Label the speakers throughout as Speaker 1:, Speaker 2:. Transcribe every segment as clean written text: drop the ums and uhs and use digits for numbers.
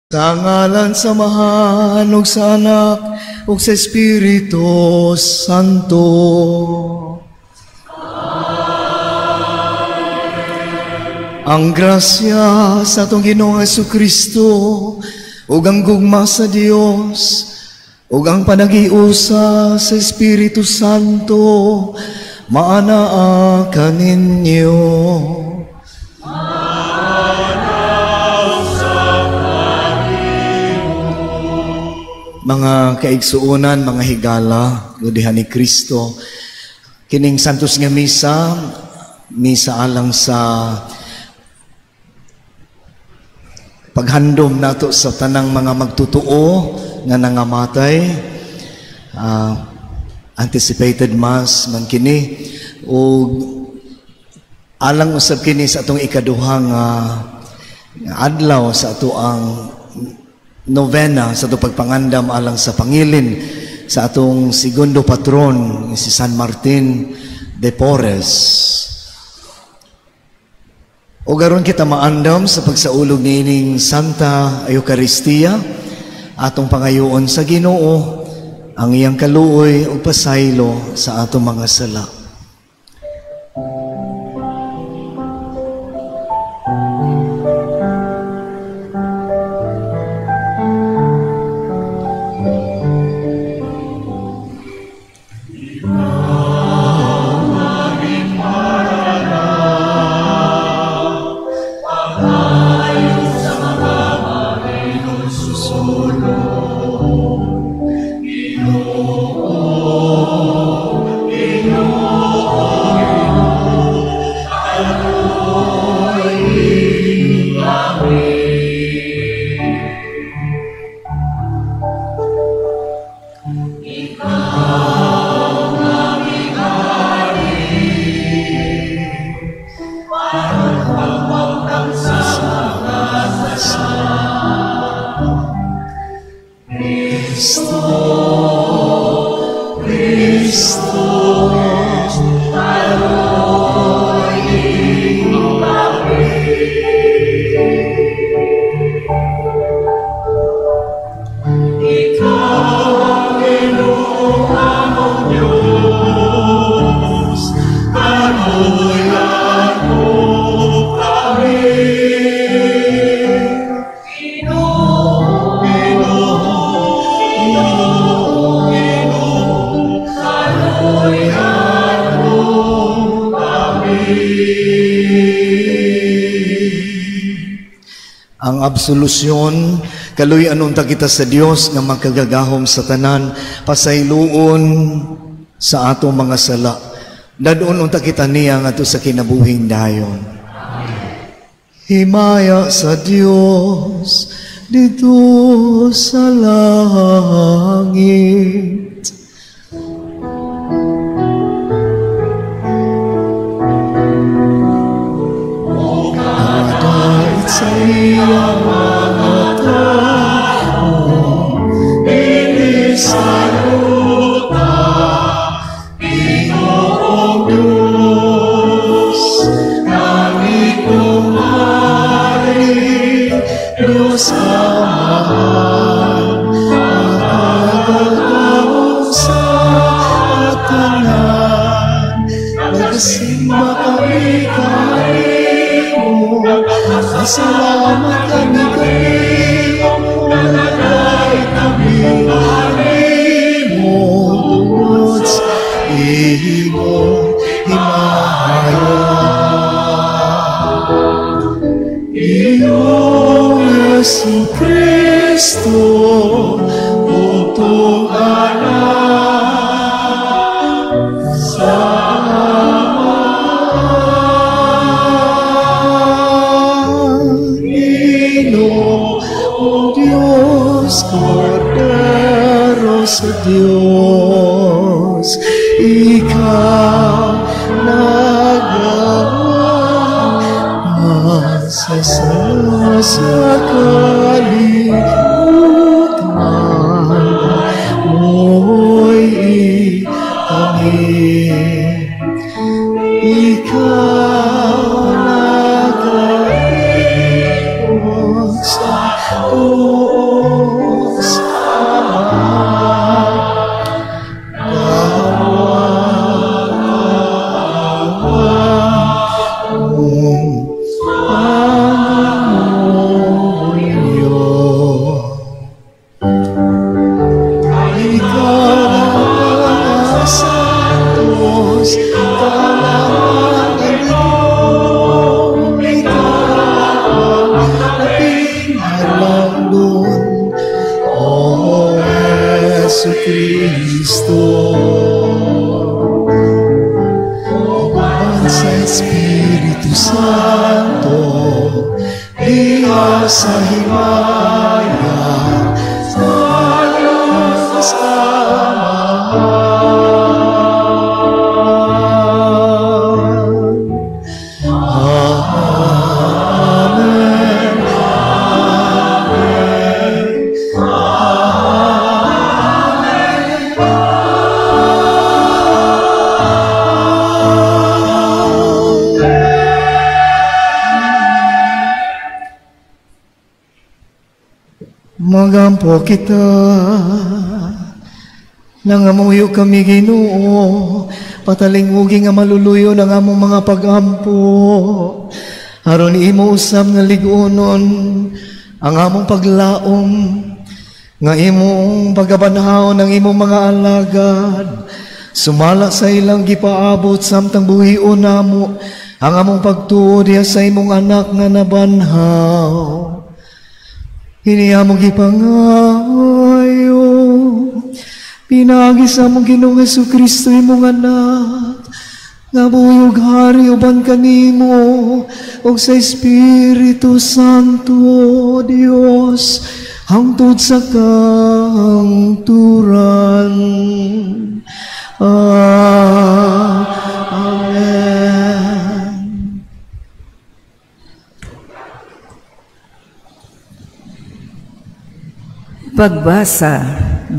Speaker 1: Sa ngalan sa Amahan ug sa Anak ug sa Espiritu Santo. Ang grasya sa atong Ginoong Jesucristo ug ang gugma sa Dios ug ang panagiusa sa Espiritu Santo maanaa kaninyo. Mga kaigsuonan, mga higala, ludihan ni Kristo, kining santos nga misa alang sa paghandom nato sa tanang mga magtutuo nga nangamatay, anticipated mass man kini, o alang usab kini sa atong ikaduhang adlaw sa ato ang novena sa itong pagpangandam alang sa pangilin sa atong segundo patron, si San Martin de Porres. O garon kita maandam sa pagsaulog niining Santa Eucharistia, atong pangayoon sa Ginoo, ang iyang kaluoy o pasaylo sa atong mga sala. Ang absolusyon, kaluy anunta kita sa Dios nga magkagagahom sa tanan, pasayloon sa atong mga sala. Dadon unta kita niya nga to sa kinabuhing dayon. Himaya sa Dios dito sa langit. Sa iyang mga tao, inisaluta, Pinoong Diyos, langit kumari, Diyos Amahan, magagawang sa atangan, magsimba kami salamat kami kanimo, nalagay kami kanimo, tungod sa iyong himaya. Iyong Jesucristo, utong anak sa Cordero sa Diyos, ikaw nagawa sa kalimutan mo'y amin. Ikaw nagawa sa doon, O Jesu Cristo. Uban sa Espiritu Santo, Diyos sa himaya, sa magampo kita, nangamuyo kami Ginoo, patalinguging nga maluluyo ng among mga pagampo. Aron imo usab nga ligunon ang among paglaom, nga imong pagabanhaw ng imong mga alagad. Sumala sa ilang gipaabot samtang buhion namo ang among pagtuo diha sa imong anak nga nabanhaw. Iniya mong ipangayo, pinagi sa mong Ginoong Jesucristo imong anak, nga buyog hari uban kanimo, o sa Espiritu Santo, Dios, hangtod sa kangturan. Amen.
Speaker 2: Pagbasa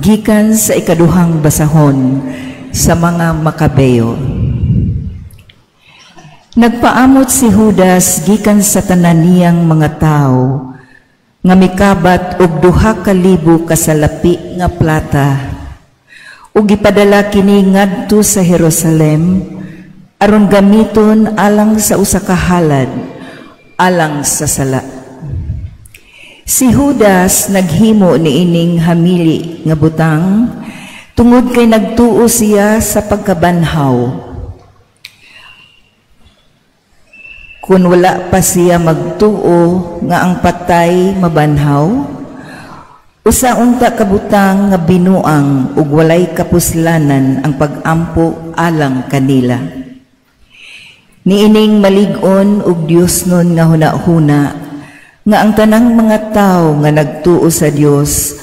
Speaker 2: gikan sa ikaduhang basahon sa mga Makabeyo. Nagpaamot si Judas gikan sa tanan niyang mga tao nga mikabat og 2,000 kasalapi nga plata ug gipadala kini ngadto sa Jerusalem aron gamiton alang sa usa ka halad alang sa sala. Si Judas naghimo niining hamili nga butang tungod kay nagtuo siya sa pagkabanhaw. Kung wala pa siya magtuo nga ang patay mabanhaw, usa unta ka butang nga binuang ug walay kapuslanan ang pag-ampo alang kanila. Niining malig-on ug Dios nun nga hunahuna nga ang tanang mga tao nga nagtuo sa Dios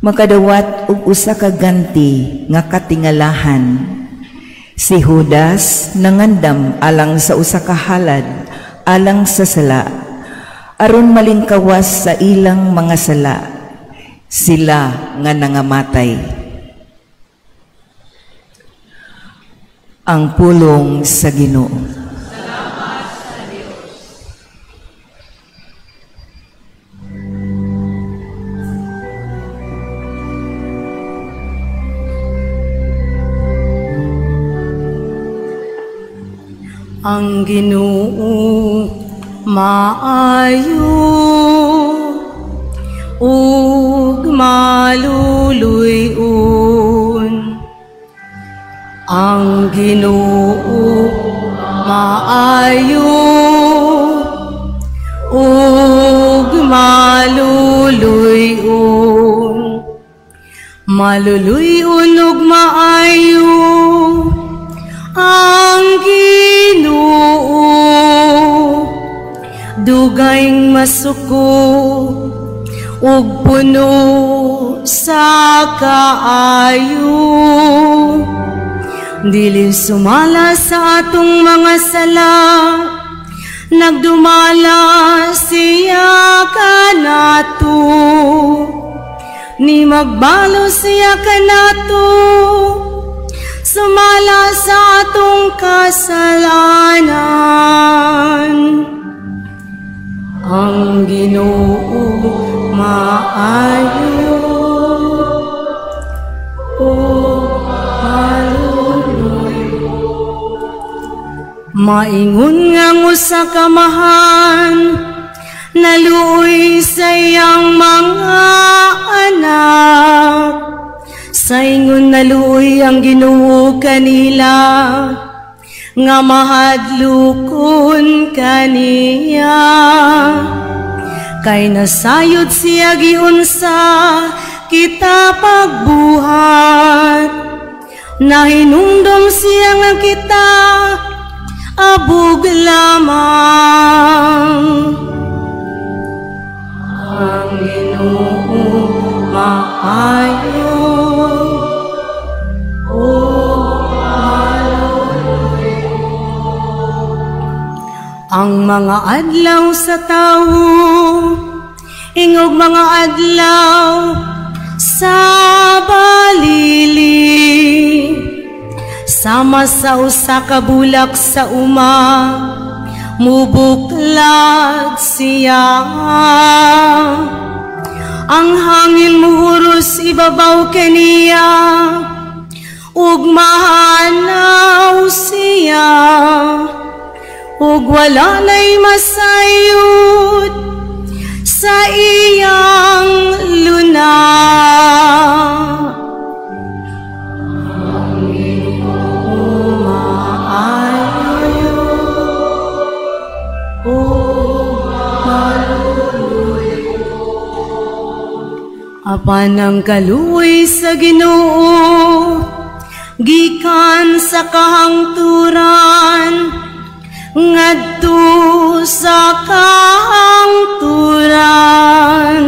Speaker 2: makadawat og usa ka ganti nga katingalahan. Si Judas nangandam alang sa usa ka halad alang sa sala aron malingkawas sa ilang mga sala, sila nga nangamatay. Ang pulong sa Ginoo.
Speaker 3: Ang Ginoo maayo ug maluluyon. Ang Ginoo maayo ug maluluyon. Maluluyon ug maayo ang Ginoo, dugayng masuko ug puno sa kaayo. Dili sumala sa atong mga sala, nagdumala siya kanato, ni magbalo siya kanato. Sumala sa atong kasalanan. Ang Ginoo maayo o maluluyo. Maingon nga usa ka mahan, naluoy sa iyang mga anak. Sa ingon naluoy ang Ginoo kanila, nga mahadlukon kaniya. kay nasayod siya giunsa kita pagbuhat, nahinumdum siya nga kita abog lamang. Ang Ginoo maayo o ang mga adlaw sa tawo, ingog mga adlaw sa balili, sama sa usa ka bulak sa uma, mubuklad siya. Ang hangin muhuros ibabaw kaniya, ug mahanaw siya, ug wala na'y masayod sa iyang luna. Ang Ginoo maayo o maluluyo, apan ang kaluoy sa Ginoo gikan sa kahangturan ngadto sa kahangturan,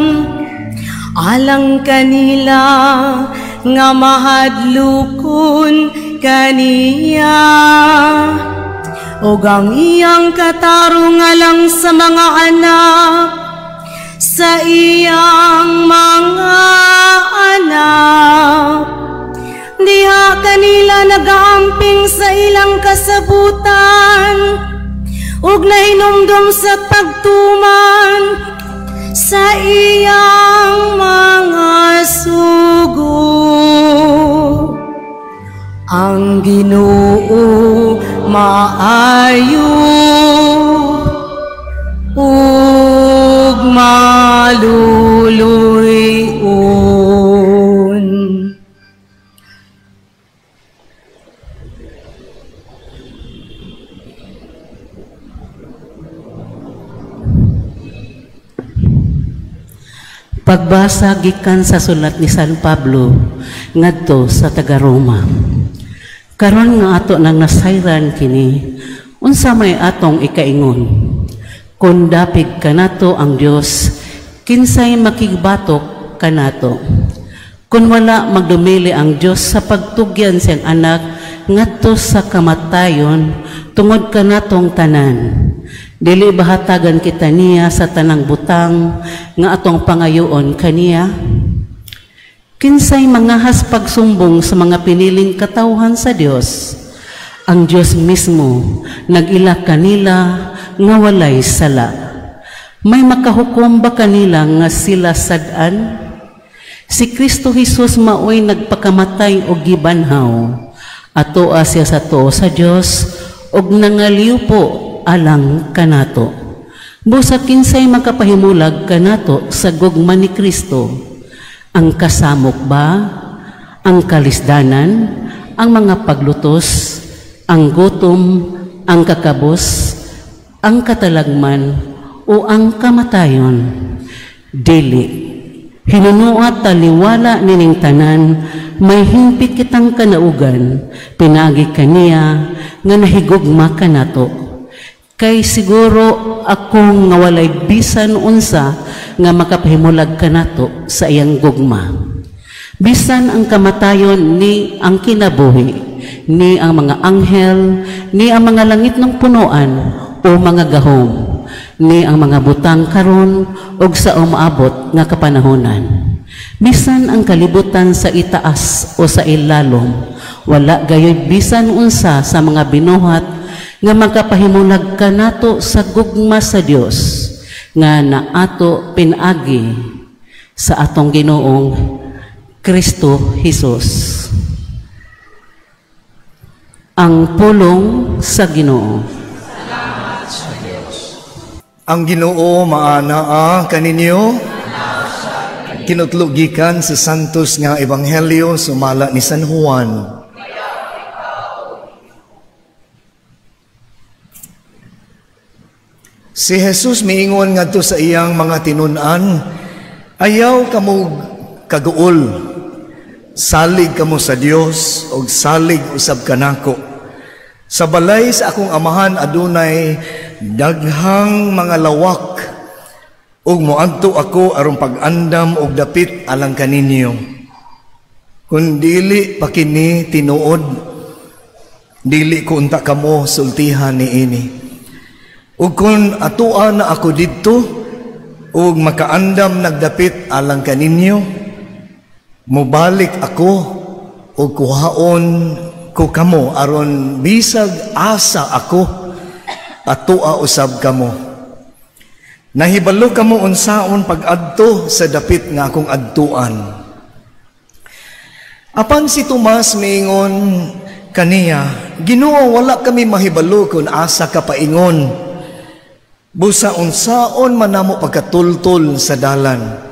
Speaker 3: alang kanila nga mahadlukon kaniya, ug ang iyang katarong alang sa mga anak, sa iyang mga anak. Diha kanila nagaamping sa ilang kasabutan, ug nahinumdum sa pagtuman sa iyang mga sugo. Ang Ginoo maayo ug maluluyon.
Speaker 4: Pagbasa gikan sa sulat ni San Pablo ngadto sa taga-Roma. Karon nga ato nang nasayran kini, unsa may atong ikaingon? Kun dapig kanato ang Dios, kinsay makigbatok kanato? Kun wala magdumili ang Dios sa pagtugyan siyang anak ngadto sa kamatayon tungod kanatong tanan, dili bahatagan kita niya sa tanang butang nga atong pangayoon kaniya? Kinsay mangahas pagsumbong sa mga piniling katawhan sa Dios? Ang Dios mismo nag-ila kanila nga walay sala. May makahukom ba kanila nga sila sad-an? Si Kristo Jesus maoy nagpakamatay og gibanhaw, atoa siya sa tuo sa Dios og nangaliw po alang kanato. Busa kinsay makapahimulag kanato sa gugma ni Kristo? Ang kasamok ba? Ang kalisdanan? Ang mga paglutos? Ang gutom? Ang kakabos? Ang katalagman? O ang kamatayon? Dili. Hinunuat taliwala nining tanan, may himpit kitang kanaugan, pinagi kaniya nga nahigugma kanato. Kay siguro akong nga walay bisan unsa nga makapahimulag kanato sa iyang gugma. Bisan ang kamatayon ni ang kinabuhi, ni ang mga anghel, ni ang mga langit ng punuan o mga gahom, ni ang mga butang karon og sa umaabot nga kapanahonan. Bisan ang kalibutan sa itaas o sa ilalom, wala gayoy bisan unsa sa mga binuhat nga magkapahimulag kanato sa gugma sa Dios nga naato pinagi sa atong Ginoong Kristo Jesus. Ang pulong sa Ginoo.
Speaker 1: Salamat sa Dios. Ang Ginoo maanaa kaninyo, kinutlugikan sa santos nga ebanghelyo sumala ni San Juan. Si Jesus miingon ngadto sa iyang mga tinun-an, ayaw kamo kaguol, salig kamo sa Dios og salig usab kanako. Sa balay sa akong amahan adunay daghang mga lawak, ug moadto ako aron pag-andam og dapit alang kaninyo. Kun dili pa kini tinuod, dili ko unta kamo sultihan niini. Ug kun atuan na ako didto ug makaandam nagdapit alang kaninyo, mobalik ako ug kuhaon ko kamo aron bisag asa ako atua usab kamo. Nahibalo kamo unsaon pag-adto sa dapit nga akong adtuan. Apan si Tomas miingon kaniya, Ginoo, wala kami mahibalo kung asa ka paingon. Busa unsaon man namo pagkatultol sa dalan.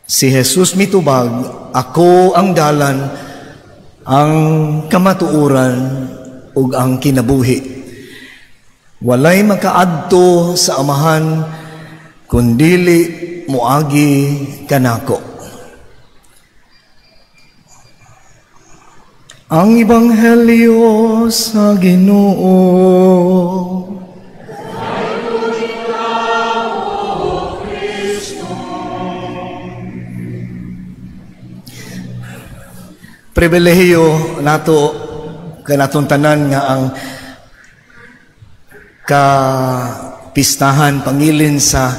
Speaker 1: Si Jesus mitubag, ako ang dalan, ang kamatuoran ug ang kinabuhi. Walay makaadto sa amahan kundili moagi kanako. Ang Ebanghelyo sa Ginoo. Pribilehiyo nato kanatong tanan nga ang kapistahan pangilin sa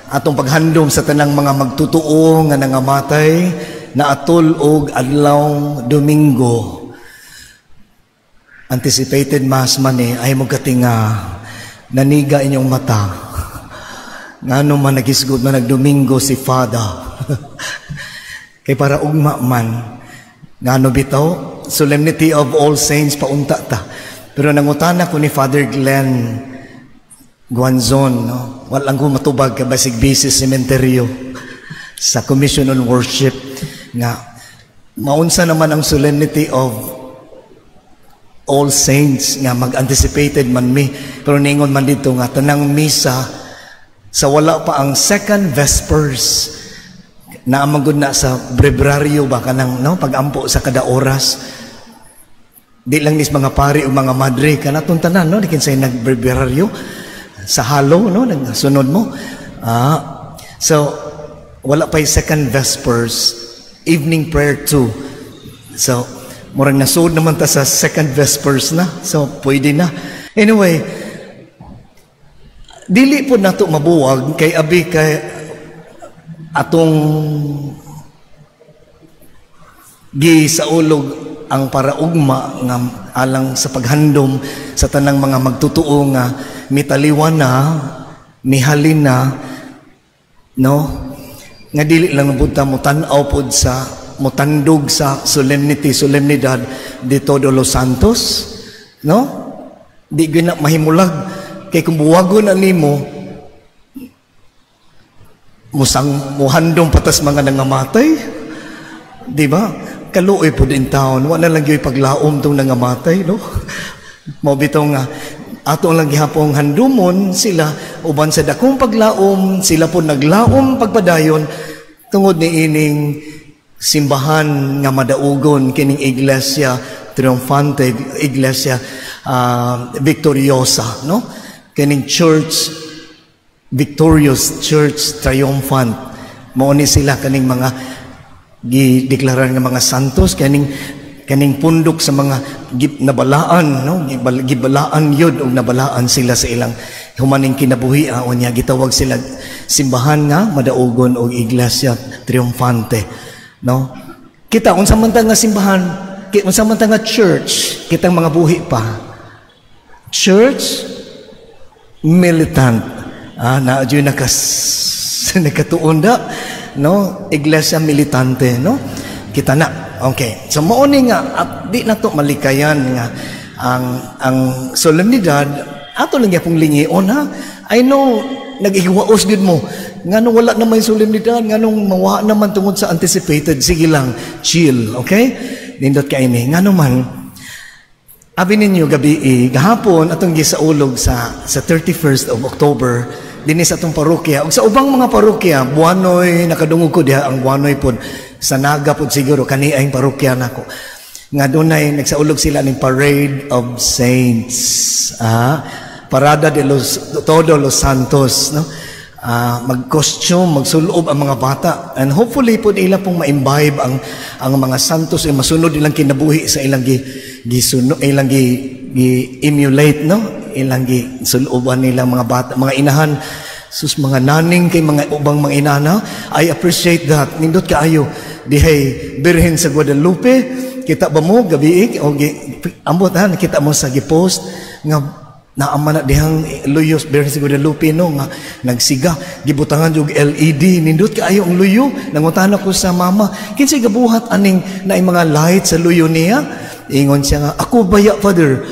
Speaker 1: atong paghandom sa tanang mga magtutuo nga nangamatay na atol og adlaw Domingo. Anticipated mass man ay mo katinga naniga inyong mata. Ngano man nagisgod man nagdomingo si Father. Kay para ugma man ngano bitaw, Solemnity of All Saints paunta ta. Pero nangutana ko ni Father Glenn Guanzon, no? Walang ko matubag ka basig busy cementerio sa Commission on Worship nga maunsa naman ang Solemnity of All Saints nga mag-anticipated man mi. Pero ningon man dito nga tanang misa sa wala pa ang second Vespers na amagod na sa brebraryo ba kanang no pagampo sa kada oras. Di lang nis mga pari o mga madre kanatong tanan no dikin say nagbrebraryo sa halo no nagsunod mo. So wala pa second Vespers, evening prayer too. So murang nasud naman ta sa second Vespers na. So pwede na. Anyway, dili po nato mabuwag kay abi kay atong gisaulog ang paraugma nga alang sa paghandom sa tanang mga magtutuo nga mitaliwan na, mihalin na, no? Nga dili lang punta mo tan-aw pod sa motandog sa solemnidad de Todos los Santos, no? Di gina mahimulag kay kung buwagon na nimo musang muhandong patas mga nangamatay, di ba? Kaluoy po din taon, wala lang yung paglaom tong nangamatay, no? Mabitaw nga, ato lang gihapong handumon sila, uban sa dakong paglaom, sila po naglaom pagpadayon, tungod ni ining simbahan nga madaugon, kining Iglesia Triunfante, Iglesia Victoriosa, no? Kining church, Victorious Church Triumphant. Mao ni sila kaning mga gideklarar nga mga santos, kaning pundok sa mga nabalaan, no? Gibalaan yun o nabalaan sila sa ilang humaning kinabuhi. O niya gitawag sila simbahan nga madaugon o Iglesia Triumphante, no? Kita unsa man ta nga simbahan, unsa man ta nga church, kitang mga buhi pa. Church militant. Na adyo nakatuon da, no? Iglesia militante, no? Kita na. Okay. So mauni nga at di na to malikayan nga ang solemnidad ato lang yapong lingion ha. I know nag-iwaos gid mo. Nganong wala naman solemnidad, nganong mawa naman tungod sa anticipated. Sige lang, chill, okay? Nindot kay ini. Ngano man Abi ninyo gabi gahapon atong gisaulog sa 31st of October dinhi sa atong parokya ug sa ubang mga parokya buwanoy nakadungog ko diha ang buwanoy pod sa Naga pod siguro kaniayong parokya nako nga dunay nagsaulog sila ning Parade of Saints Parada de Todos los Santos no mag-costume, magsulob ang mga bata and hopefully po ila pong ma-imbibe ang mga santos ay masunod ilang kinabuhi sa ilang ilang gi-emulate no ilang gisuloban nila mga bata mga inahan sus mga naning kay mga ubang mga inana I appreciate that nindot kaayo dihay Birhen sa Guadalupe kita ba mo gabi o ambot kita mo sa gipost nga naamana dihang luyos Birhen sa Guadalupe no nga nagsiga gibutangan jug LED nindot kaayo ang luyo nangutana ko sa mama kinsay gabuhat aning naay mga light sa luyo niya ingon siya nga ako baya father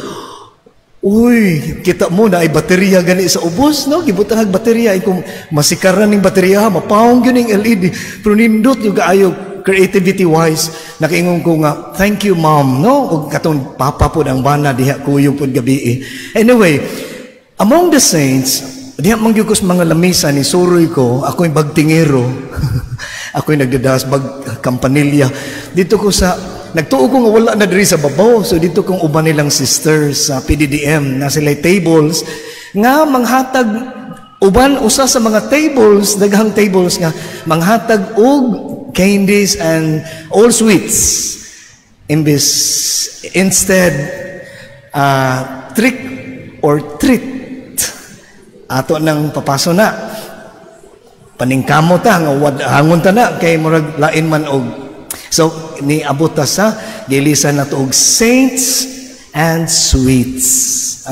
Speaker 1: uy kita mo na ay baterya gani sa ubos no gibutangan baterya kung masikaran ning baterya mapawong gyud ning LED pero nindot jug kaayo creativity wise nakaingon ko nga thank you mom no ug katong papa pod ang bana diha kuyo pod gabi anyway among the saints diha mangyud ko sa mga lamisa ni suroy ko ako'y bagtingero ako'y nagdadas bag kampanilya dito ko sa nagtuo ko nga wala na diri sa babaw so dito kong uban nilang sisters sa PDDM na sila tables nga manghatag uban usa sa mga tables daghang tables nga manghatag og candies and all sweets instead trick or treat ato nang papaso na paningkamot nga hangon ta na kay murag lain man og so ni abot ta sa gilisan nato og saints and sweets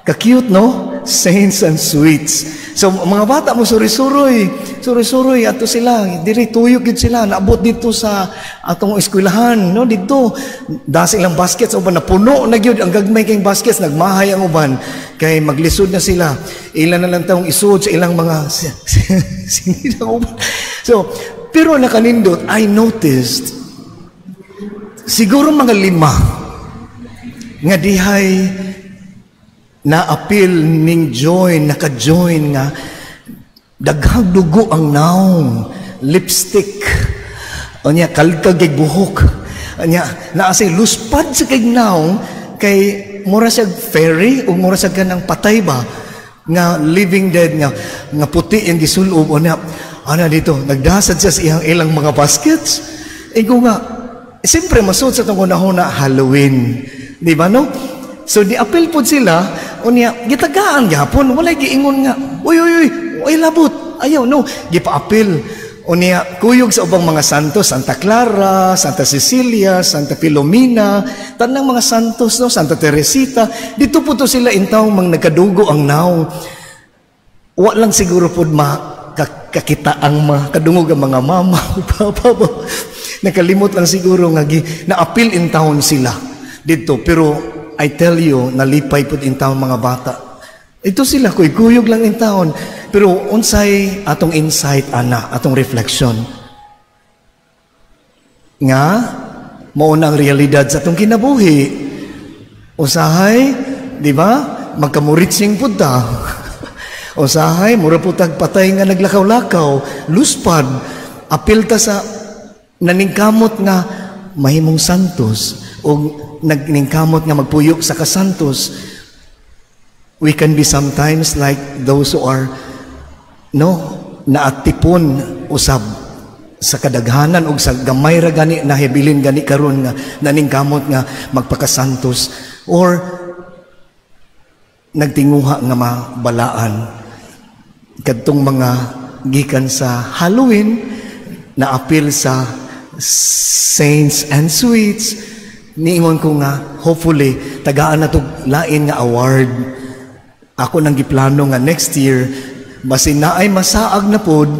Speaker 1: ka-cute no saints and sweets so mga bata mo suri-suroy ato sila diri tuyok gid sila naabot dito sa atong eskwelahan no dito das ilang baskets uban napuno na gyud ang gagmay kay baskets nagmahay ang uban kay maglisod na sila ilan na lang taong isud sa ilang mga sinilang uban so pero nakanindot I noticed siguro mga 5 nga dihay na-appeal ning naka-join nga daghang dugo ang naong lipstick o niya kalkag kay buhok niya naasay luspad sa kay naong kay mura siya fairy o mura siya ganang patay ba nga living dead nga puti yung gisulob o niya dito nagdasad siya sa ilang mga baskets ko nga siyempre masud sa itong una-una Halloween di ba no so di-appeal po sila unya gitagaan gyapon walay giingon nga uy labot ayaw no gipa-appeal unya kuyog sa ubang mga santos Santa Clara, Santa Cecilia, Santa Filomena tanang mga santos no Santa Teresita dito po to sila intaw mang nagkadugo ang naw wa lang siguro pod kakita ang kadungog ang mga mama papa nakalimot lang siguro nga na-appeal intawon sila dito pero I tell you, nalipay po in taon mga bata. Ito sila, kuyog lang in taon. Pero unsay atong insight, atong reflection. Nga, mauna ang realidad sa atong kinabuhi. Usahay, di ba? Magkamuritsing po ta. Usahay, mura po tagpatay nga naglakaw-lakaw. Luspad, apil ta sa naningkamot nga mahimong santos. O nagningkamot nga magpuyok sa kasantos. We can be sometimes like those who are naatipon usab sa kadaghanan o sa gamay ra gani nahibilin gani karon nga naningkamot nga magpakasantos or nagtinguha nga mabalaan kadtong mga gikan sa Halloween na appeal sa saints and sweets. Niingon ko nga, hopefully, tagaan na ito lain nga award. Ako nang giplano nga next year, basin na ay masaag na pod,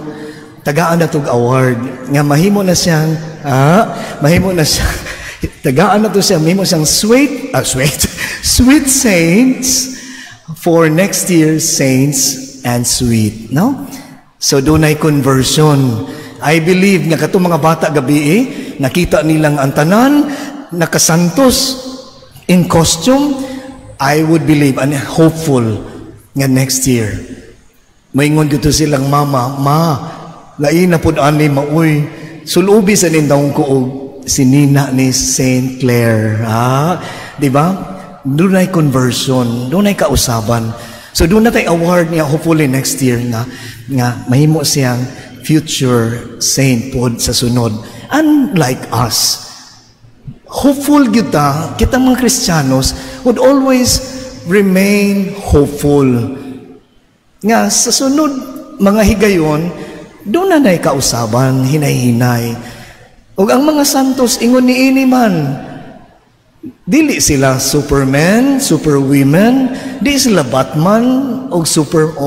Speaker 1: tagaan na ito award. Nga mahimo na siyang, tagaan na ito siya, mahimo siyang sweet saints for next year's saints and sweet. No? So, doon ay conversion. I believe nga katong mga bata gabi nakita nilang ang tanan nakasantos in costume, I would believe and hopeful nga next year. Maingon dito silang mama, lain na po ani maoy, sulubi sa nindawang kuog si Nina ni St. Clair. Di ba? Doon ay conversion, doon ay kausaban. So doon na tayo award niya hopefully next year nga mahimo siyang future saint po sa sunod. Unlike us, hopeful kita mga Kristiyanos would always remain hopeful. Nga sa sunod mga higayon, doon na na'y kausaban, hinay-hinay. O ang mga santos, ingon ni iniman, dili sila supermen, superwomen, di sila Batman, o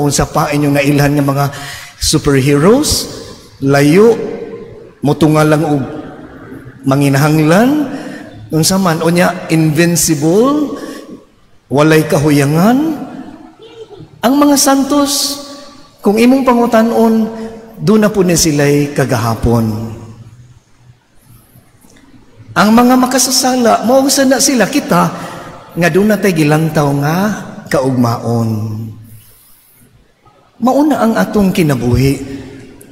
Speaker 1: sa pain yung nailhan ng mga superheroes, layo, mutunga lang og manginahanglan, unsa man, o niya, invincible, walay kahuyangan. Ang mga santos, kung imong pangutanon, doon na po na sila'y kagahapon. Ang mga makasasala, mausa na sila kita, nga doon na tayo gilantaw nga kaugmaon. Mauna ang atong kinabuhi.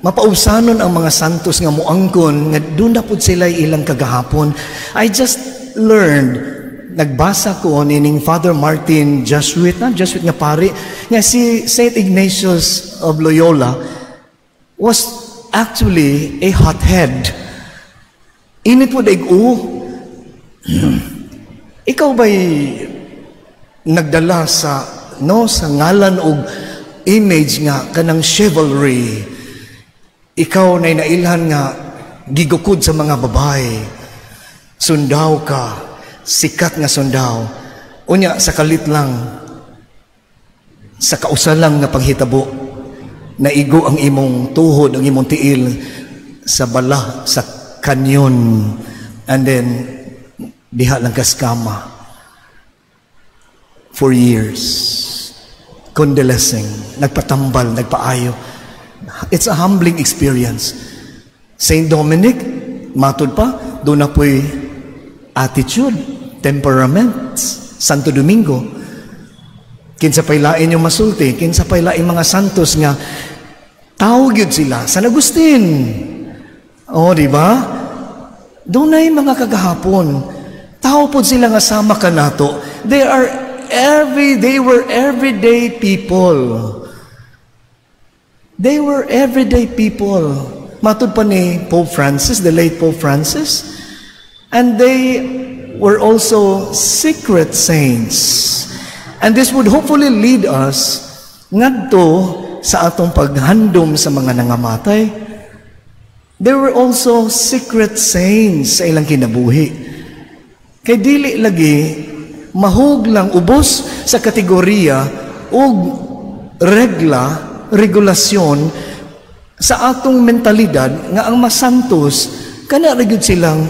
Speaker 1: Mapausanon ang mga santos nga muangkon, nga doon na po sila'y ilang kagahapon. I just learned, nagbasa ko nining Father Martin Jesuit nga pari, nga si St. Ignatius of Loyola was actually a hothead. Init po daig ikaw ba'y nagdala sa ngalan o image nga kanang chivalry? Ikaw na'y nailhan nga gigukod sa mga babae. Sundaw ka, sikat nga sundaw. Unya, sa kalit lang, sa kausalang nga panghitabo, naigo ang imong tuhod, ang imong tiil sa bala, sa kanyon, and then diha lang kaskama for years, convalescing, nagpatambal, nagpaayo. It's a humbling experience. Saint Dominic, matod pa, doon na po'y attitude, temperament. Santo Domingo, kinsa paylain yung masulti, kinsa paylain mga santos nga tawag yun sila. San Agustin, di ba? Doon ay mga kagahapon. Tao po sila nga sama ka nato. They were everyday people. They were everyday people. Matud pa ni Pope Francis, the late Pope Francis. And they were also secret saints. And this would hopefully lead us ngadto sa atong paghandom sa mga nangamatay. There were also secret saints sa ilang kinabuhi. Kay dili lagi mahug lang ubos sa kategorya o regulasyon sa atong mentalidad nga ang masantos kana ra gyud silang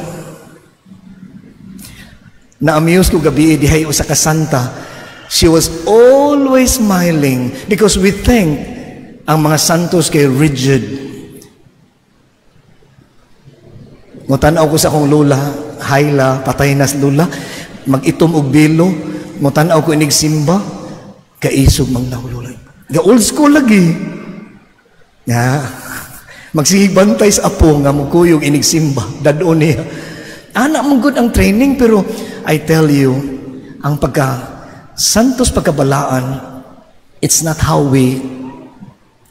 Speaker 1: na-amuse ko gabi dihay usa ka santa. She was always smiling because we think ang mga santos kay rigid. Mutanaw ko sa akong lula, Hayla, patay na si lula, mag-itom og bilo, mutanaw ko inig simba, kaisog mang nahululay. Ga old school lagi. Magsibantay sa apo nga mukuyog inig simba, dadon niya. Anak mong good ang training, pero I tell you, ang santos pagkabalaan, it's not how we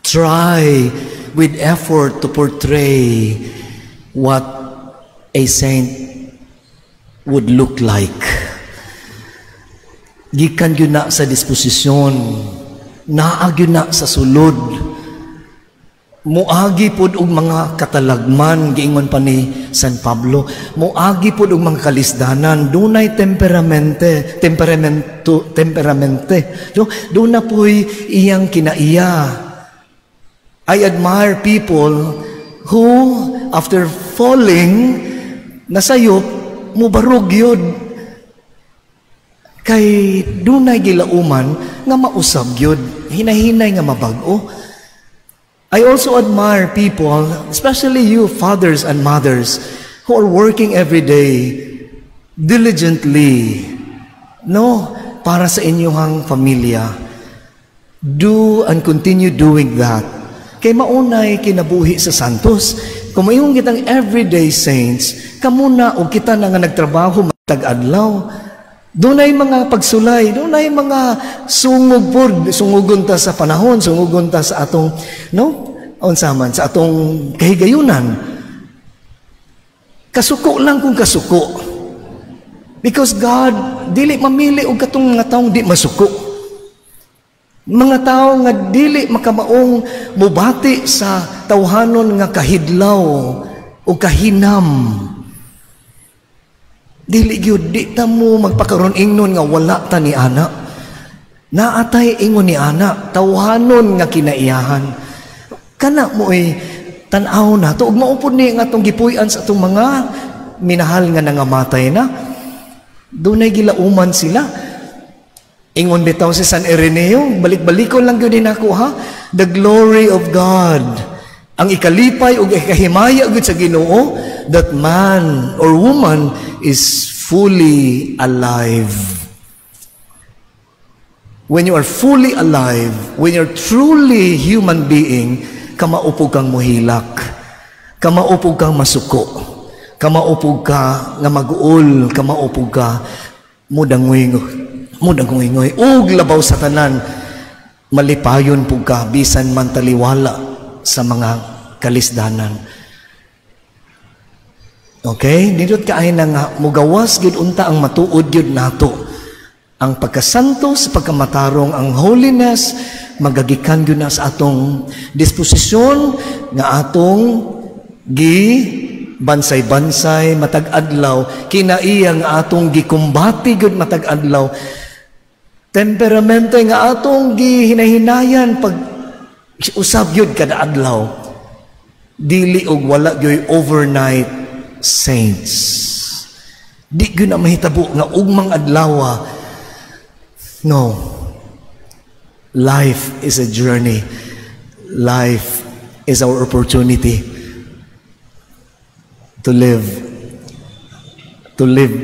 Speaker 1: try with effort to portray what a saint would look like. Gikan yun na sa disposisyon, naag yun na sa sulod. Muagi pod og mga katalagman, giingon pa ni San Pablo, muagi pod og mga kalisdanan, dunay temperamente. So, doon na po'y iyang kinaiya. I admire people who, after falling, nasayop, mubarog yun. Kay dunay gilauman nga mausab yun, hinahinay nga mabago. I also admire people, especially you fathers and mothers, who are working every day diligently No, para sa inyong pamilya. Do and continue doing that. Kay maunay kinabuhi sa santos. Kung mayong kitang everyday saints, kamuna o kita na nga nagtrabaho matag-adlaw. Doon ay mga pagsulay, doon ay mga sungog po, sungugon ta sa panahon, sungugon ta sa atong, no? Unsaman, sa atong kahigayunan. Kasuko lang kung kasuko. Because God, dili mamili og katong mga taong di masuko. Mga tao nga dili makamaong mubati sa tawhanon nga kahidlaw o kahinam. Dili gyud di ta mo magpakaron ingnon nga wala ta ni ana. Naatay ingon ni ana tawhanon nga kinaiyahan. Kana mo tan-aw na to ug maupod ni nga atong gipuy-an sa atong mga minahal nga nangamatay na. Dunay gilauman sila. Ingon bitaw si San Ireneo, balik-balikon lang gyud nako ha. The glory of God. Ang ikalipay ug ikahimaya gyud sa Ginoo that man or woman is fully alive. When you are fully alive, when you're truly human being, kamaupog kang muhilak, kamaupog kang masuko, kamaupog ka nga mag-uol, kamaupog ka mudangoy ug labaw sa tanan, malipayon pug ka bisan man taliwala sa mga kalisdanan. Okay? Nindot kaayo na nga mugawas gyud unta ang matuod gyud nato. Ang pagkasanto sa pagkamatarong, ang holiness magagikan gyud na sa atong disposisyon nga atong bansay-bansay matag-adlaw, kinaiya nga atong gikumbati gyud matag-adlaw. Temperamento nga atong gihinahinayan pag usab gyud kada adlaw. Dili og wala gyud overnight saints. Di gyud na mahitabo nga ugmang adlaw. No. Life is a journey. Life is our opportunity to live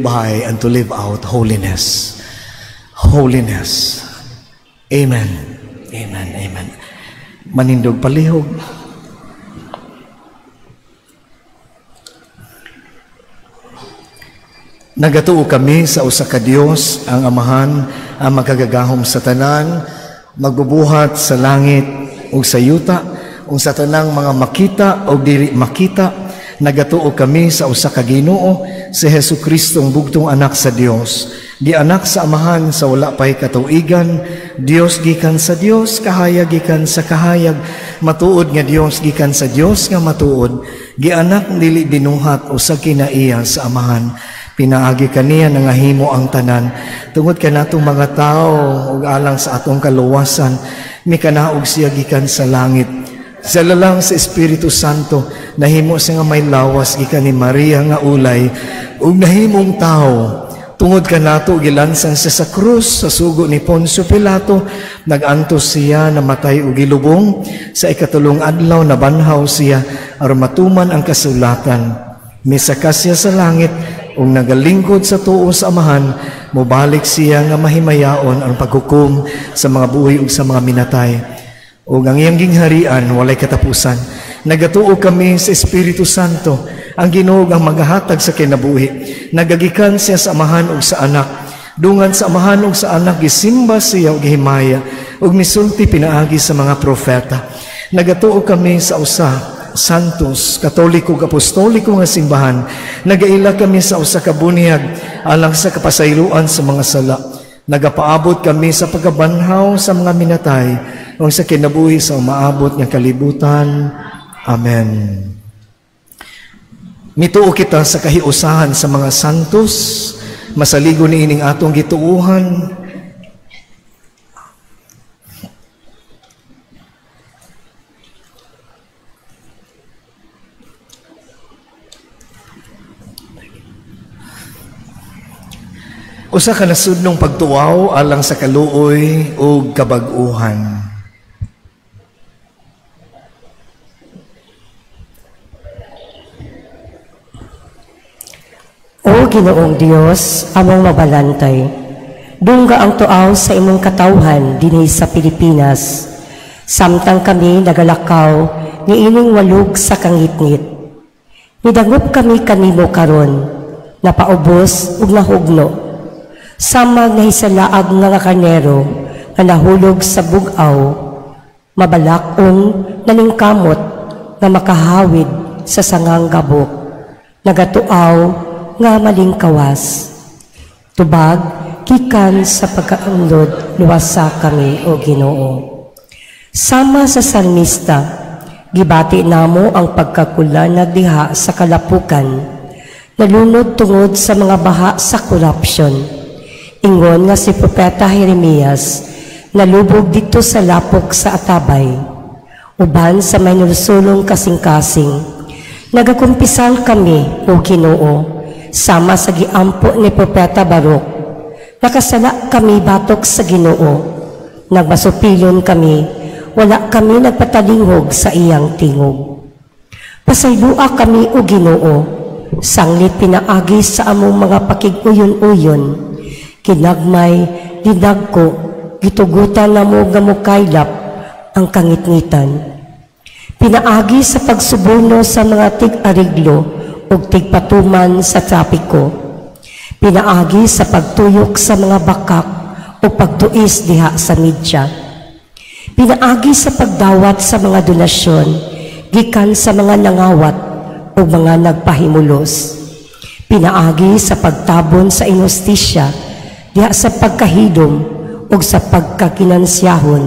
Speaker 1: by and to live out holiness. Holiness. Amen. Amen. Amen. Manindog palihog. Nagatuo kami sa usa ka Dios, ang Amahan, ang magagagahom sa tanan, magbubuhat sa langit ug sa yuta, ug sa tanang mga makita o diri makita. Nagatuo kami sa usa ka Ginoo, si Jesucristo ang bugtong anak sa Dios. Di anak sa Amahan sa wala pay katuigan, Dios gikan sa Dios, kahayag gikan sa kahayag, matuod nga Dios gikan sa Dios nga matuod. Gianak dili binuhat usa kinaiya sa Amahan. Pinaagi kaniya nga himo ang tanan. Tungod kanatong mga tao ug alang sa atong kaluwasan, mikanaog siya gikan sa langit. Sala lang sa Espiritu Santo, nahimo siya nga may lawas gikan ni Maria nga ulay, ug nahimong tao. Tungod kanato gilansang siya sa krus sa sugo ni Poncio Pilato, nagantos siya namatay ug gilubong. Sa ikatulong adlaw nabanhaw siya aron matuman ang kasulatan. Misakas siya sa langit ug nagalingkod sa tuo sa Amahan, mobalik siya nga mahimayaon ang paghukom sa mga buhi ug sa mga minatay. Ug ang iyang gingharian walay katapusan. Nagatuo kami sa Espiritu Santo, ang Ginoo ang maghahatag sa kinabuhi. Nagagikan siya sa Amahan ug sa Anak. Dungan sa Amahan ug sa Anak gisimba siya ug gihimaya ug misulti pinaagi sa mga propeta. Nagatuo kami sa usa santos, katoliko, apostoliko nga simbahan. Nagaila kami sa usa ka bunyag alang sa kapasayloan sa mga sala. Nagapaabot kami sa pagkabanhaw sa mga minatay o sa kinabuhi sa umaabot nga kalibutan. Amen. Mituo kita sa kahiusahan sa mga santos, masaligo ni ining atong gituuhan. Usa ka nasudnong pagtuaw alang sa kaluoy o kabag-uhan.
Speaker 5: O Ginoong Dios, among mabalantay, dungga ang tuaw sa imong katawhan dinhi sa Pilipinas. Samtang kami nagalakaw ni ining walog sa kangitngit. Nidangop kami kanimo karon, napaubos ug nahugno. Samag nahisalaag nga karnero nga nahulog sa bugaw, mabalakong naningkamot nga makahawid sa sangang gabok, nagatuaw nga malingkawas. Tubag, kikan sa pagkaunlod, luwasa kami o Ginoo. Sama sa salmista, gibati namo ang pagkakulanag diha sa kalapukan, nalunod tungod sa mga baha sa korupsyon. Ingon nga si Propeta Jeremias, nalubog dito sa lapok sa Atabay, uban sa may nulusulong kasing-kasing. Nagakumpisal kami o Ginoo, sama sa giampo ni Propeta Baruk. Nakasala kami batok sa Ginoo, nagmasupilon kami, wala kami nagpatalingog sa iyang tingog. Pasaylua kami o Ginoo, sanglit pinaagi sa among mga pakiguyon-uyon, kinagmay, dinagko, gitugutan na mo gamukaylap ang kangitngitan. Pinaagi sa pagsubuno sa mga tig-ariglo o tigpatuman sa trapiko. Pinaagi sa pagtuyok sa mga bakak o pagtuis diha sa media. Pinaagi sa pagdawat sa mga donasyon, gikan sa mga nangawat o mga nagpahimulos. Pinaagi sa pagtabon sa inostisya, diha sa pagkahidom o sa pagkakinansiyahon.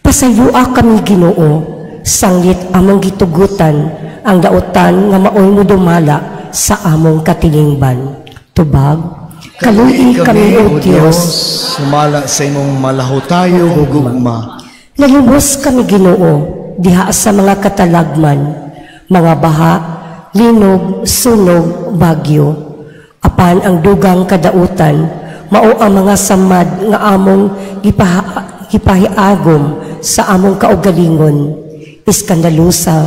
Speaker 5: Pasayua kami Ginoo, sanglit among gitugutan ang dautan nga maoy mo dumala sa among katilingban. Tubag, kaluy kami o Dios,
Speaker 1: sumala sa imong malahutayo o gugma.
Speaker 5: Nalubos kami Ginoo, diha sa mga katalagman, mga baha, linog, sunog, bagyo. Apan ang dugang kadautan, mao ang mga samad nga among gipahiagom sa among kaugalingon. Iskandalusa,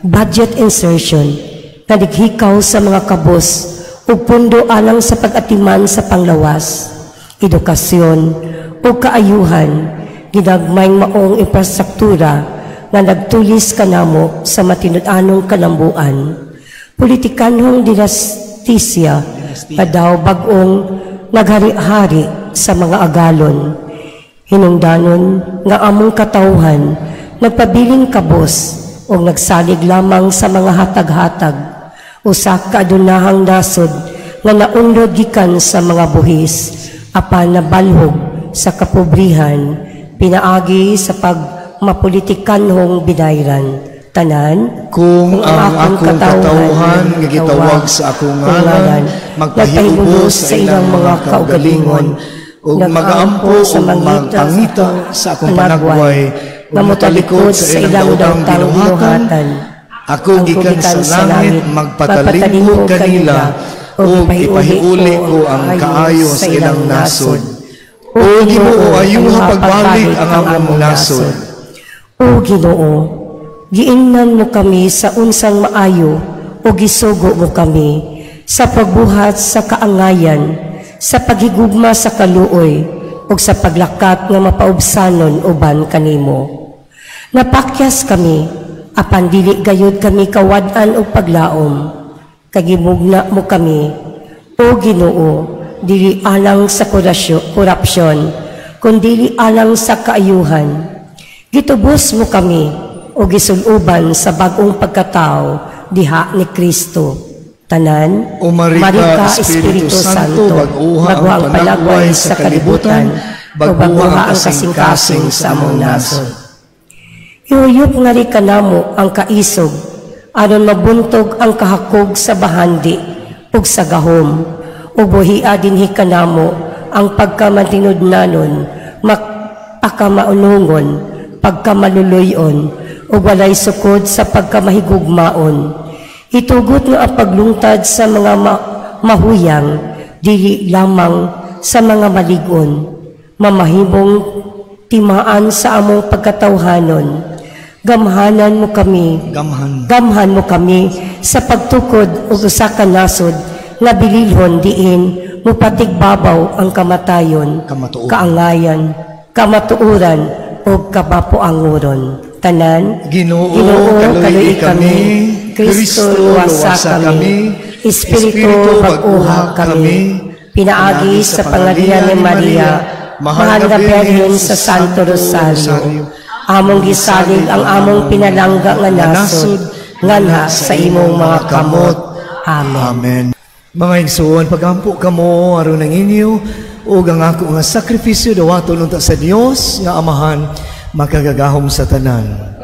Speaker 5: budget insertion, nadighikaw sa mga kabos ug pundo alang sa pag-atiman sa panglawas, edukasyon ug kaayuhan, ginagmayng maong infrastruktura nga nagtulis kanamo sa matinud-anong kalambuan. Politikanhong dinastisya padaw bagong naghari-hari sa mga agalon. Hinungdanon nga among katawhan, nagpabiling kabos o nagsalig lamang sa mga hatag-hatag o sa kaadunahang nasod nga naunlod gikan sa mga buhis, apan nabalhog sa kapobrihan, pinaagi sa pagmapolitikanhong binayran. Tanan,
Speaker 1: kung ang akong katawhan nga gitawag sa akong ngalan, magpahiubos sa ilang mga kaugalingon, ug magaampo o magpangita sa akong panagway, nga motalikod sa ilang daotang binuhatan. Ako gikan sa langit, magpatalingog kanila, ug ipahiuli ko ang kaayo sa ilang nasod. O Ginoo, ayuha pagbalik ang among nasod.
Speaker 5: O Ginoo, giingnan mo kami sa unsang maayo o gisugo mo kami sa pagbuhat sa kaangayan, sa paghigugma sa kaluoy o sa paglakat nga mapaubsanon uban kanimo. Napakyas kami, apan dili gayud kami kawad-an o paglaom. Kagimugna mo kami, o Ginoo, dili alang sa korupsyon, kundi alang sa kaayuhan. Gitubos mo kami, o gisuluban sa bagong pagkatao diha ni Kristo. Tanan, Marika Espiritu Santo, baguha ang palagway sa kalibutan, baguha ang kasing-kasing sa among nasod. Iuyop nga rin kanamo ang kaisog, aron mabuntog ang kahakog sa bahandi ug sa gahom, ug buhia dinhi kanamo ang pagkamantinudnanon, pagkamaunungon, pagkamaluluyon, o walay sukod sa pagkamahigugmaon. Itugot nga ang paglungtad sa mga mahuyang, dili lamang sa mga maligon, mamahimong timaan sa among pagkatawhanon. Gamhan mo kami sa pagtukod o usa ka nasod nga bililhon diin mupatigbabaw ang kamatayon,
Speaker 1: Kamatuoran.
Speaker 5: kaangayan, kamatuuran, o kabapuanguron. Tanan,
Speaker 1: Ginoo,
Speaker 5: kaluoy
Speaker 1: kaluoy
Speaker 5: kami, Kristo luwasa kami, Espiritu mag-uha kami, pinaagi sa pangalan ni Maria, mahal na Birhen sa Santo Rosario, among gisalig ang among pinalangga nga nasod, nganha sa imong mga kamot. Amen.
Speaker 1: Amen. Mga igsoon, pagampo kamo aron ng inyo ug ang ako nga sakripisyo dawaton unta sa Dios nga Amahan makagagahom sa tanan.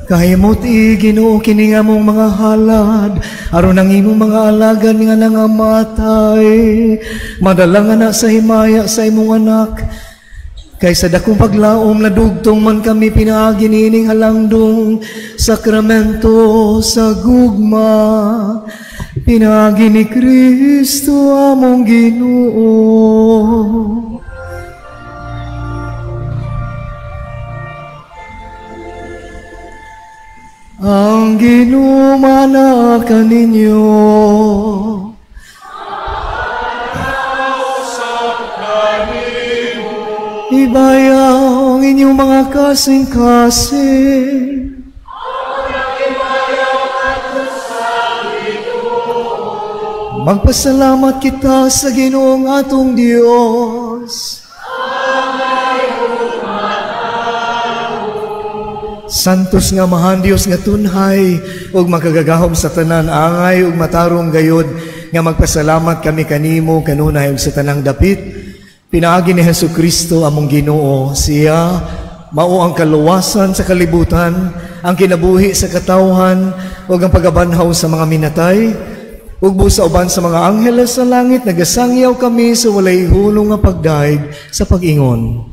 Speaker 1: Kahimot Ginoo kini nga mong mga halad aron ang imong mga alagad nga nangamatay. Madala nga na sa himaya sa imong anak. Kaysa dakong paglaom na dugtong man kami pinaagi nining halangdong sakramento sa gugma. Pinaagi ni Kristo among Ginoo. Ang ginumana kaninyo. Ibayaw ang inyong mga kasing-kasing. Magpasalamat kita sa Ginoong atong Dios. Santos nga mahan Dios nga tunhay ug makagagahom sa tanan angay ug matarong gayod nga magpasalamat kami kanimo kanunay ug sa tanang dapit pinaagi ni Hesukristo among Ginoo. Siya mao ang kaluwasan sa kalibutan, ang kinabuhi sa katawhan ug ang pagabanhaw sa mga minatay ug busa uban sa mga angheles sa langit nagasangyaw kami sa walay hulong nga pagdaig sa pag-ingon.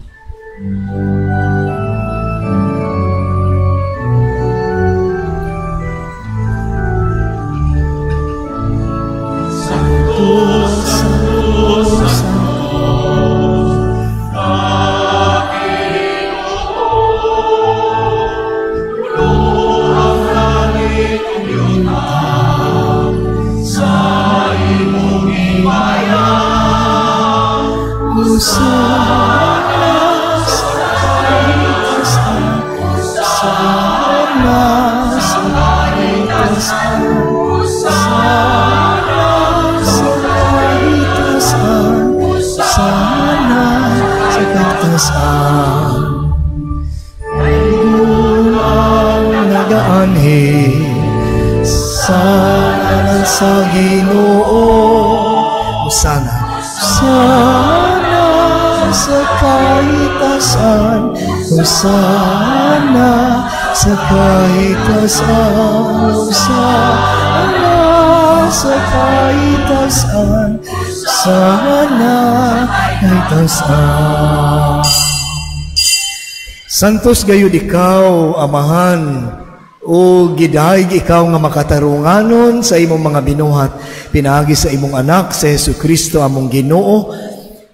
Speaker 1: Sa Ginoo, sana sa kaitasan, sana sa kaitasan, sana sa kaitasan, sana kaitasan. Santos gayud ikaw, Amahan, o gidayeg ikaw nga makatarunganon sa imong mga binuhat pinaagi sa imong anak sa Hesukristo among Ginoo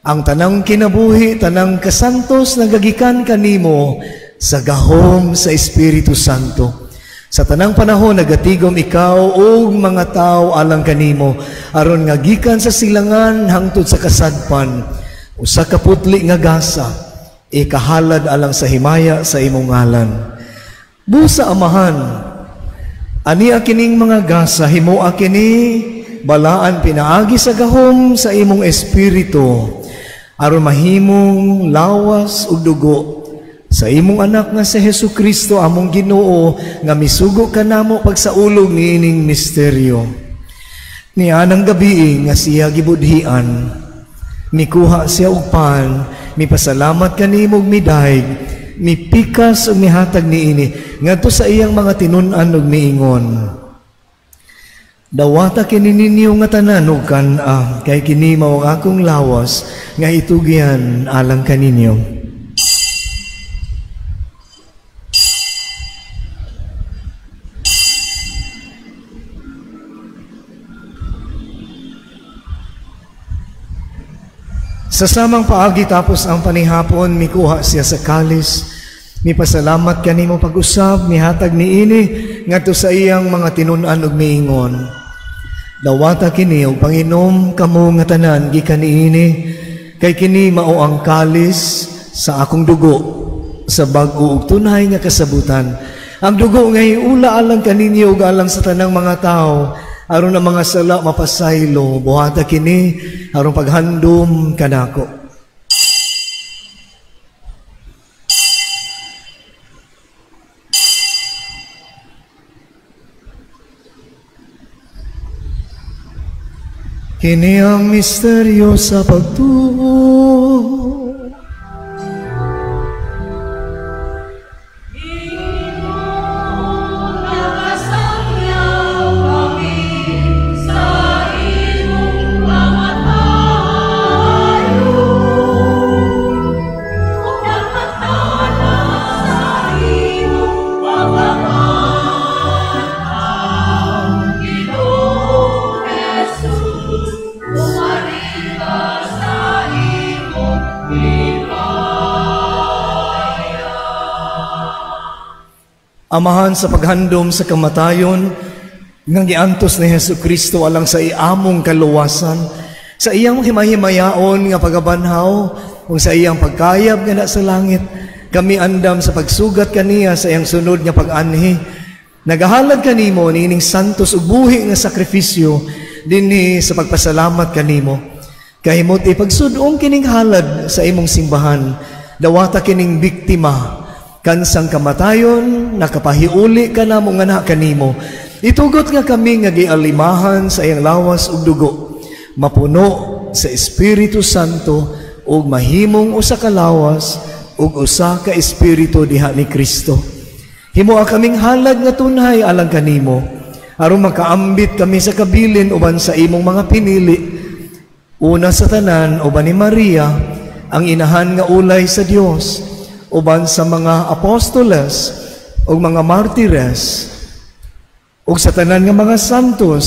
Speaker 1: ang tanang kinabuhi tanang kasantos nagagikan kanimo sa gahom sa Espiritu Santo sa tanang panahon nagatigom ikaw ug mga tawo alang kanimo aron nga gikan sa silangan hangtod sa kasadpan usa ka putli nga gasa ikahalad alang sa himaya sa imong ngalan. Busa Amahan, ani akining mga gasa, himo akini, balaan pinaagi sa gahom sa imong espiritu, aron mahimong lawas ug dugo sa imong anak nga si Hesukristo among Ginoo nga misugo kanamo pagsaulog niining misteryo. Nianang gabi nga siya gibudhian, mikuha siya og pan, mipasalamat kanimo ug midayeg, mipikas o mihatag niini ngadto sa iyang mga tinun-an ug miingon dawata kini ninyo nga tanan ug kan-a kay kini mao ang akong lawas nga itugyan alang kaninyo. Sa samang paagi tapos ang panihapon, mikuha siya sa kalis, Mipasalamat kanimo pag-usab, mihatag niini ngadto sa iyang mga tinun-an ug miingon. Dawata kini og panginom kamo nga tanan gikan niini, kay kini mao ang kalis sa akong dugo sa bag-o ug tunay nga kasabutan. Ang dugo nga iula alang kaninyo ug alang sa tanang mga tao, aron ang mga sala mapasaylo. Buhata kini aron paghandom kanako. Kini ang misteryo sa pagtuo. Amahan sa paghandom sa kamatayon nga giantos ni Hesukristo alang sa iamong kaluwasan, sa iyang himahimayaon nga pagabanhaw ug sa iyang pagkayab nga sa langit, kami andam sa pagsugat kaniya sa iyang sunod nga pag-anhi. Nagahalad kanimo niining santos ug buhi nga sakripisyo dinhi sa pagpasalamat kanimo. Kahimot ipagsud-ong kining halad sa imong simbahan, dawata kining biktima kansang kamatayon, nakapahiuli ka na mong anak kanimo. Itugot nga kami nga gialimahan sa iyang lawas ug dugo, mapuno sa Espiritu Santo ug mahimong usa ka lawas ug usa ka espiritu diha ni Kristo. Himoa kaming halad nga tunay alang kanimo, aron makaambit kami sa kabilin uban sa imong mga pinili. Una sa tanan uban ni Maria, ang inahan nga ulay sa Dios, uban sa mga apostoles o mga martires o sa tanan nga mga santos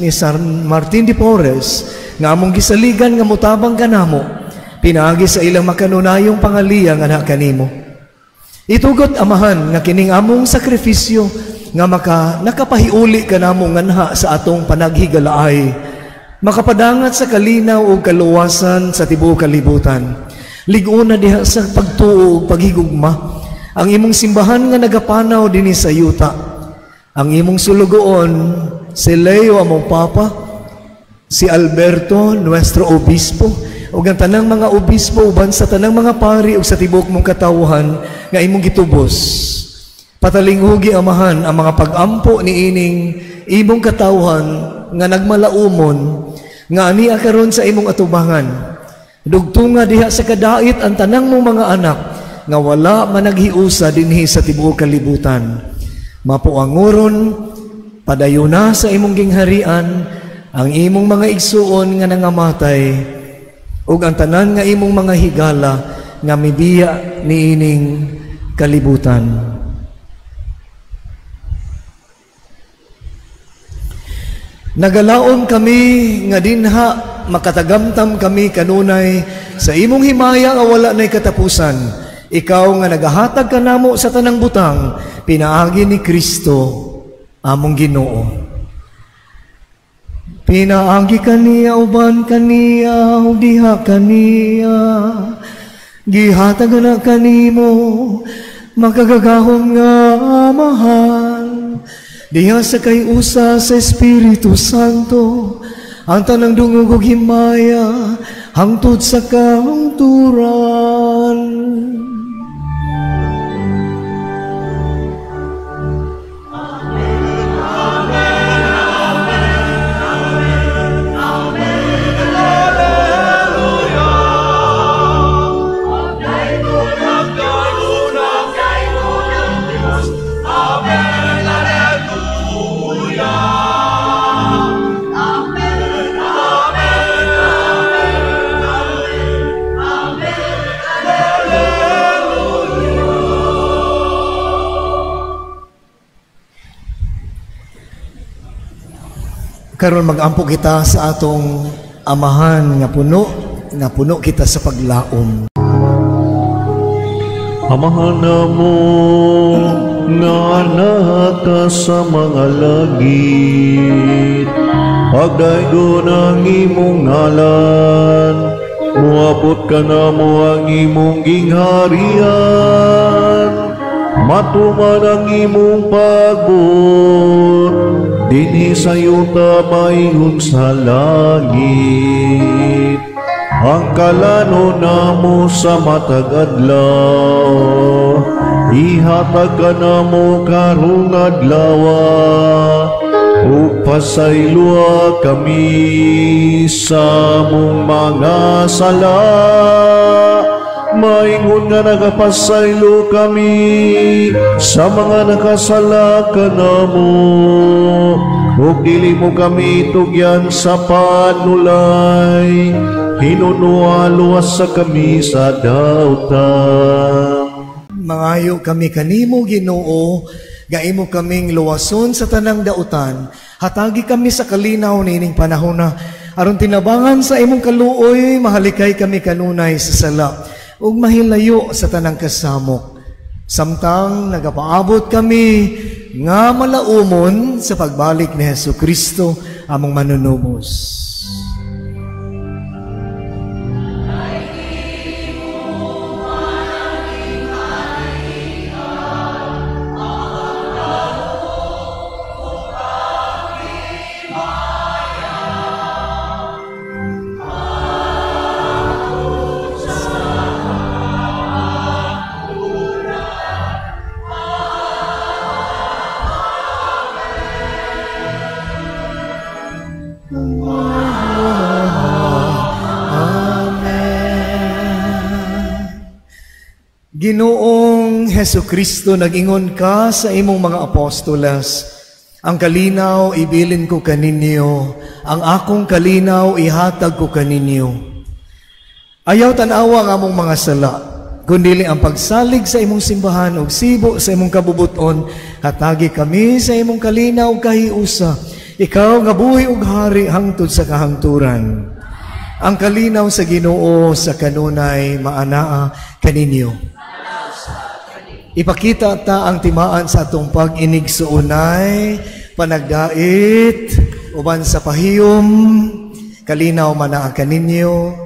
Speaker 1: ni San Martin de Porres nga among gisaligan nga mutabang kanamo, pinaagi sa ilang makanunayong pangaliya nga kanimo. Itugot amahan nga kining among sakrifisyo nga nakapahiuli kanamo nganha sa atong panaghigalaay, makapadangat sa kalinaw o kaluwasan sa tibuok kalibutan. Liguna diha sa pagtuo ug paghigugma ang imong simbahan nga nagapanaw dinhi sa yuta. Ang imong sulugoon si Leo among papa, si Alberto nuestro obispo ug ang tanang mga obispo uban sa tanang mga pari ug sa tibuok mong katawhan nga imong gitubos. Patalinghugi amahan ang mga pag-ampo niining imong katawhan nga nagmalaumon nga ania karon sa imong atubangan. Dugtunga diha sa kadait ang tanang mong mga anak nga wala managhiusa dinhi sa tibuok kalibutan. Mapuanguron padayuna sa imong gingharian ang imong mga igsuon nga nangamatay ug ang tanan nga imong mga higala nga mibiya niining kalibutan. Nagalaon kami nga dinha makatagamtam kami kanunay sa imong himaya nga wala nay katapusan. Ikaw nga nagahatag kanamo sa tanang butang, pinaagi ni Kristo among Ginoo. Pinaagi kaniya uban kaniya ug diha kaniya, gihatag na kanimo makagagahom nga amahan. Diha sa kay usa sa Espiritu Santo, ang tanang dungog ug himaya hangtod sa kahungturan. Karon mag-ampo kita sa atong amahan nga puno kita sa paglaom.
Speaker 6: Amahan mo nga anak ka sa mga langit, pagdaygo ng imong ngalan, muabot ka na mo ang imong gingharian, matuman ang imong pagbot, dinhi sa yuta maingon sa langit. Ang kalano na mo sa matag adlaw, ihatag ka na mo karong adlawa, ug pasaylua kami sa mong mga sala. Maingon nga nagapasaylo kami sa mga nakasala ka na mo, ug dili mo kami tugyan sa panulay, hinunualuwas sa kami sa dautan.
Speaker 1: Mangayo kami kanimo Ginoo, gaimo kaming luwason sa tanang dautan, hatagi kami sa kalinaw nining panahon na, aron tinabangan sa imong kaluoy, mahalikay kami kanunay sa sala, ug mahilayo sa tanang kasamok. Samtang nagapaabot kami nga malaumon sa pagbalik ni Hesukristo among manunubos. Ginoong Hesukristo, nag-ingon ka sa imong mga apostolas, ang kalinaw ibilin ko kaninyo, ang akong kalinaw ihatag ko kaninyo. Ayaw tanawa ang among mga sala, kundili ang pagsalig sa imong simbahan ug sibo sa imong kabubuton, hatagi kami sa imong kalinaw kahiusa, ikaw nga buhi ug hari hangtod sa kahangturan. Ang kalinaw sa Ginoo sa kanunay maanaa kaninyo. Ipakita ta ang timaan sa atong pag-inigsuunay, panagdait, uban sa pahiyom, kalinaw manaa kaninyo.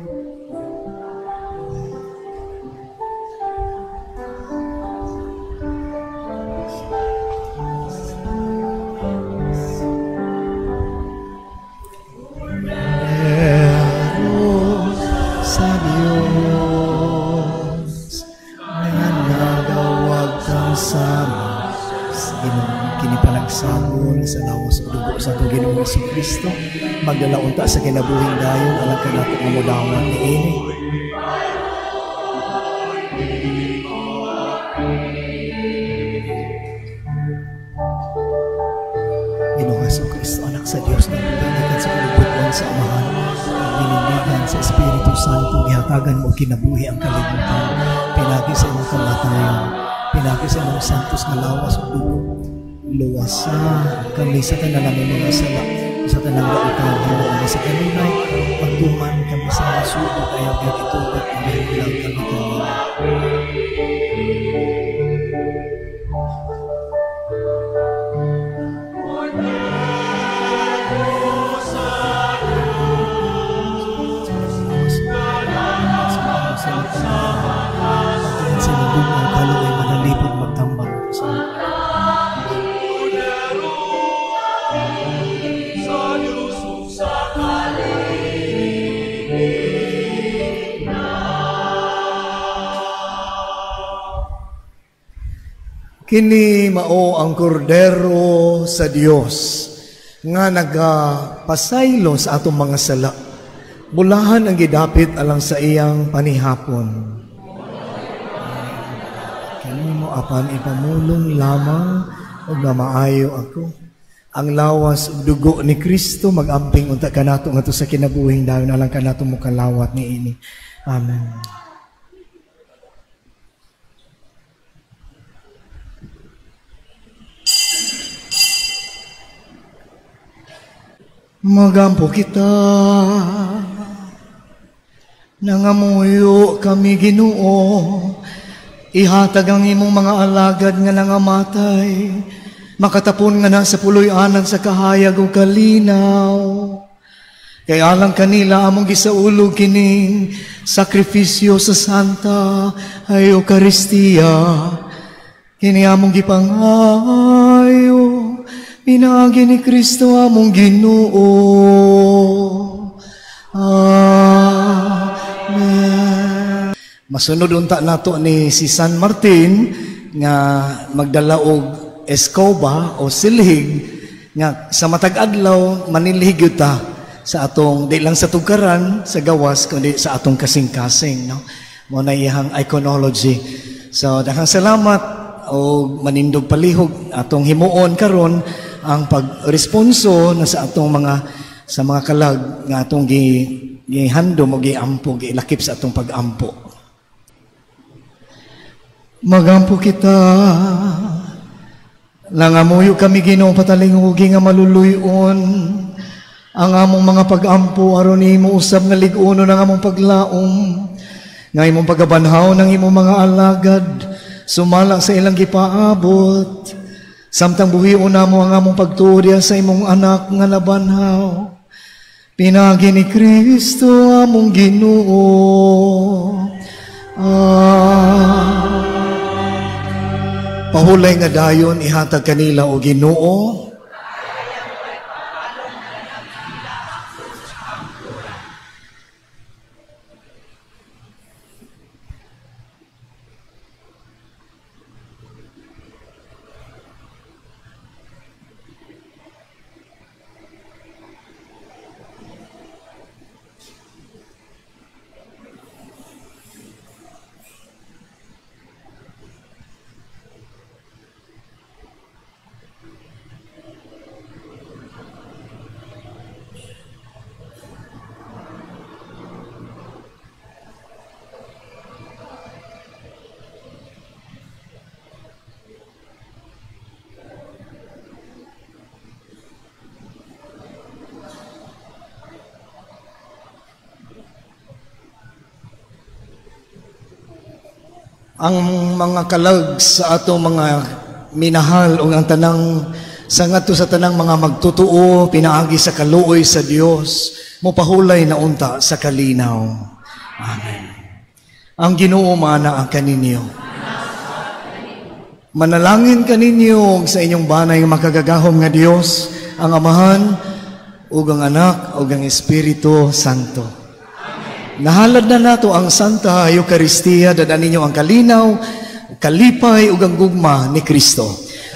Speaker 1: Kristo magdalaunta sa kinabuhing dayon alang kanato nga modawat ni ini. Ginoong Hesukristo, anak sa Dios na pinagkan sa kalibutan sa Amahan, binindigan sa Espiritu Santo, gihatagan mo kinabuhi ang kalibutan, pinagi sa imong kamatayon, pinagi sa imong santos nga lawas ug dugo, luwasa kami sa tanan ng mga sala, sa tanang dautan, Ginoo sa kanunay, pagtuman kami sa mga sugo, kaya gagitugot na mahilang kami kanina. Pagtuman sa mga bunga, kaluoy manalipod magtambang sa kini mao ang kordero sa Dios nga nagapasaylo sa atong mga sala. Bulahan ang gidapit alang sa iyang panihapon. Kanimo apan ipamulong lamang ug nga maayo ako. Ang lawas ug dugo ni Kristo magamping unta kanato ngadto sa kinabuhing dayon alang kanato mo kalawat niini. Amen. Magampo kita, nangamuyo kami Ginoo, Ihatag ang imong mga alagad nga nangamatay, makatapon nga na sa puloy-anan sa kahayag o kalinaw. Kaya alang kanila among gisaulog kining sakripisyo sa Santa ay Eucharistia. Kini among gipangayo, pinaagi ni Kristo among Ginoo. Amen. Masunod unta nato ni si San Martin nga magdala og escoba o silhig nga sa matag adlaw manilhig yuta sa atong di lang sa tugaran sa gawas kundi sa atong kasing-kasing, no? Mo na iyang iconology. So daghang salamat o manindog palihog atong himuon karon ang pagresponso na sa atong mga kalag nga atong gihandom o giampo gilakip sa atong pagampo. Magampo kita, langamuyo kami Ginoo patalingugi nga maluluyon ang among mga pagampo aron imo usab nga lig-uno ng among paglaom nga imong pagabanhaw ng imong mga alagad sumala sa ilang gipaabot samtang buhion namo ang among pagturya sa imong anak nga nabanhaw pinagi ni Kristo among Ginoo. Pahulay nga dayon ihatag kanila o Ginoo. Ang mga kalag sa ato mga minahal o ang tanang sa ngadto sa tanang mga magtutuo pinaagi sa kaluoy sa Dios mopahulay na unta sa kalinaw. Amen. Ang Ginoo mana ang kaninyo. Manalangin kaninyo sa inyong banay nga makagagahom nga Dios, ang Amahan ug ang Anak ug ang Espiritu Santo. Nahalad na nato ang Santa Eucharistia, dadan ninyo ang kalinaw, kalipay ug ang gugma ni Kristo.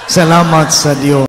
Speaker 1: Salamat sa Dios.